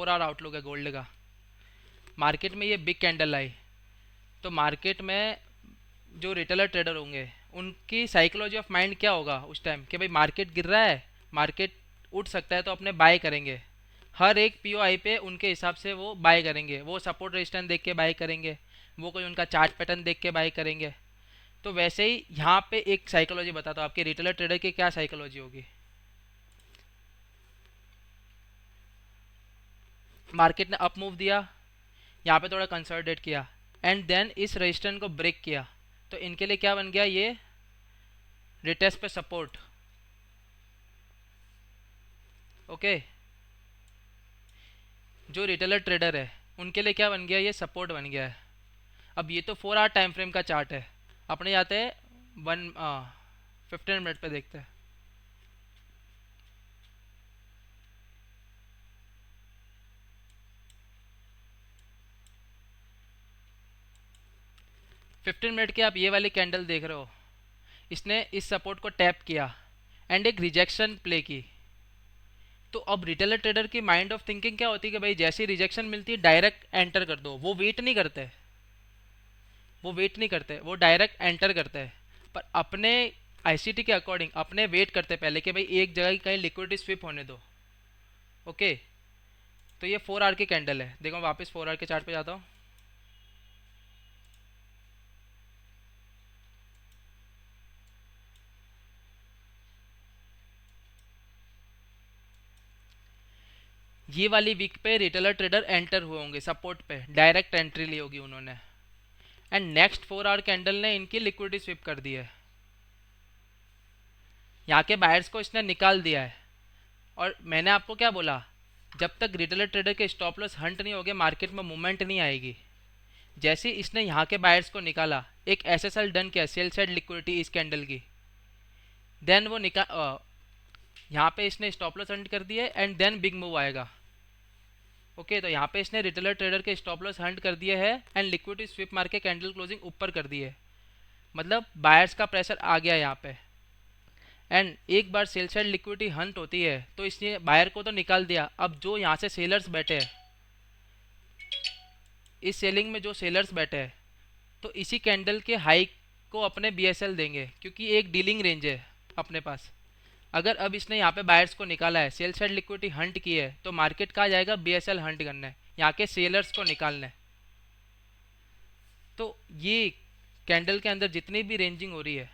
4 our outlook है gold का। Market में ये बिग कैंडल आई, तो मार्केट में जो रिटेलर ट्रेडर होंगे उनकी साइकोलॉजी ऑफ माइंड क्या होगा उस टाइम कि भाई मार्केट गिर रहा है, मार्केट उठ सकता है तो अपने बाय करेंगे। हर एक पीओआई पे उनके हिसाब से वो बाय करेंगे, वो सपोर्ट रेजिस्टेंस देख के बाय करेंगे, वो कोई उनका चार्ट पैटर्न देख के बाय करेंगे। तो वैसे ही यहाँ पे एक साइकोलॉजी बताता हूँ आपके रिटेलर ट्रेडर की क्या साइकोलॉजी होगी। मार्केट ने अप मूव दिया, यहाँ पे थोड़ा कंसोलिडेट किया एंड देन इस रेजिस्टेंस को ब्रेक किया, तो इनके लिए क्या बन गया, ये रिटेस्ट पे सपोर्ट। ओके, जो रिटेलर ट्रेडर है उनके लिए क्या बन गया, ये सपोर्ट बन गया है। अब ये तो 4 आवर टाइम फ्रेम का चार्ट है, अपने जाते हैं 15 मिनट पे देखते हैं। 15 मिनट के आप ये वाली कैंडल देख रहे हो, इसने इस सपोर्ट को टैप किया एंड एक रिजेक्शन प्ले की। तो अब रिटेलर ट्रेडर की माइंड ऑफ थिंकिंग क्या होती है कि भाई जैसी रिजेक्शन मिलती है डायरेक्ट एंटर कर दो। वो वेट नहीं करते, वो वेट नहीं करते, वो डायरेक्ट एंटर करते हैं। पर अपने आईसीटी के अकॉर्डिंग अपने वेट करते पहले कि भाई एक जगह की कहीं लिक्विडिटी स्विप होने दो। ओके, तो ये 4 आवर की कैंडल है। देखो वापस 4 आवर के चार्ट पे जाता हूँ। ये वाली वीक पे रिटेलर ट्रेडर एंटर हुए होंगे सपोर्ट पे, डायरेक्ट एंट्री ली होगी उन्होंने एंड नेक्स्ट 4 आवर कैंडल ने इनकी लिक्विडिटी स्विप कर दी है। यहाँ के बायर्स को इसने निकाल दिया है। और मैंने आपको क्या बोला, जब तक रिटेलर ट्रेडर के स्टॉप लॉस हंट नहीं होगे मार्केट में मूवमेंट नहीं आएगी। जैसे ही इसने यहाँ के बायर्स को निकाला, एक एसएसएल डन किया, सेल साइड लिक्विडिटी इस कैंडल की, देन वो यहाँ पे इसने स्टॉप लॉस हंट कर दिया एंड देन बिग मूव आएगा। ओके, तो यहाँ पे इसने रिटेलर ट्रेडर के स्टॉप लॉस हंट कर दिए है एंड लिक्विडिटी स्विप मार के कैंडल क्लोजिंग ऊपर कर दी है। मतलब बायर्स का प्रेशर आ गया यहाँ पे एंड एक बार सेल साइड लिक्विडिटी हंट होती है तो इसने बायर को तो निकाल दिया। अब जो यहाँ से सेलर्स बैठे हैं, इस सेलिंग में जो सेलर्स बैठे हैं, तो इसी कैंडल के हाई को अपने बीएसएल देंगे क्योंकि एक डीलिंग रेंज है अपने पास। अगर अब इसने यहाँ पे बायर्स को निकाला है, सेल साइड लिक्विडिटी हंट की है, तो मार्केट कहाँ जाएगा, बीएसएल हंट करने, यहाँ के सेलर्स को निकालने। तो ये कैंडल के अंदर जितनी भी रेंजिंग हो रही है,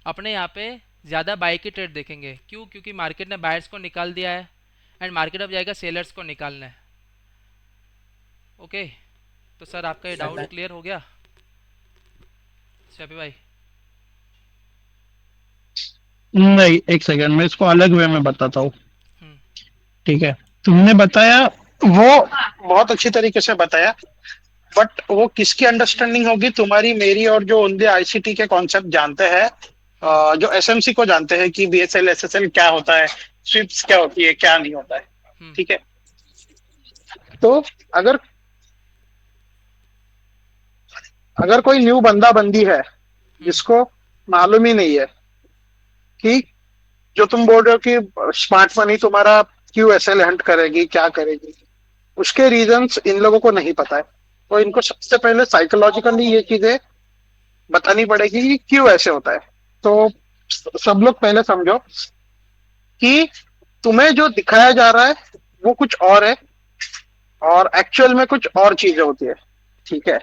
अपने यहाँ पे ज़्यादा बाई की ट्रेड देखेंगे। क्यों? क्योंकि मार्केट ने बायर्स को निकाल दिया है एंड मार्केट अब जाएगा सेलर्स को निकालने। ओके, तो सर आपका ये डाउट क्लियर हो गया शफी भाई? नहीं, एक सेकंड, मैं इसको अलग वे में बताता हूँ। हम्म। ठीक है, तुमने बताया वो बहुत अच्छी तरीके से बताया, बट वो किसकी अंडरस्टैंडिंग होगी, तुम्हारी मेरी और जो ओनली आईसीटी के कॉन्सेप्ट जानते हैं, हम्म। जो एसएमसी को जानते हैं कि बीएसएल एसएसएल क्या होता है, स्विप्स क्या होती है, क्या नहीं होता है। हम्म। ठीक है, तो अगर अगर कोई न्यू बंदा बंदी है हम्म। जिसको मालूम ही नहीं है कि जो तुम बोल रहे हो कि स्मार्ट मनी तुम्हारा क्यों ऐसे हंट करेगी, क्या करेगी, उसके रीजंस इन लोगों को नहीं पता है। तो इनको सबसे पहले साइकोलॉजिकली ये चीजें बतानी पड़ेगी कि क्यों ऐसे होता है। तो सब लोग पहले समझो कि तुम्हें जो दिखाया जा रहा है वो कुछ और है और एक्चुअल में कुछ और चीजें होती है। ठीक है,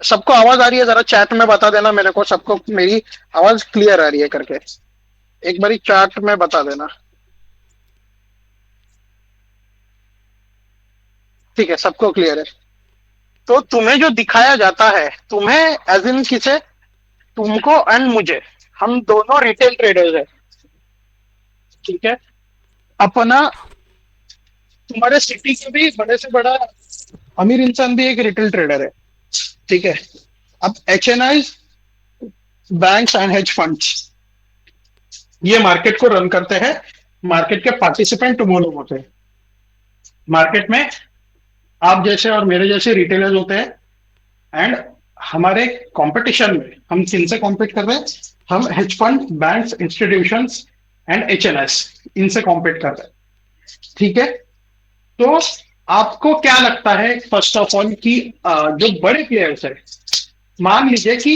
सबको आवाज आ रही है? जरा चैट में बता देना मेरे को, सबको मेरी आवाज क्लियर आ रही है करके, एक बारी चैट में बता देना। ठीक है, सबको क्लियर है। तो तुम्हें जो दिखाया जाता है, तुम्हें एज इन किसे, तुमको एंड मुझे, हम दोनों रिटेल ट्रेडर्स है। ठीक है, अपना तुम्हारे सिटी के भी बड़े से बड़ा अमीर इंसान भी एक रिटेल ट्रेडर है। ठीक है, अब HNI, banks and hedge funds, ये मार्केट को रन करते हैं। मार्केट के पार्टिसिपेंट वो लोग होते हैं। मार्केट में आप जैसे और मेरे जैसे रिटेलर्स होते हैं एंड हमारे कंपटीशन में हम किनसे कॉम्पीट कर रहे हैं, हम hedge fund, banks, institutions and HNIs, इनसे कॉम्पीट कर रहे हैं। ठीक है, तो आपको क्या लगता है फर्स्ट ऑफ ऑल कि जो बड़े प्लेयर्स है, मान लीजिए कि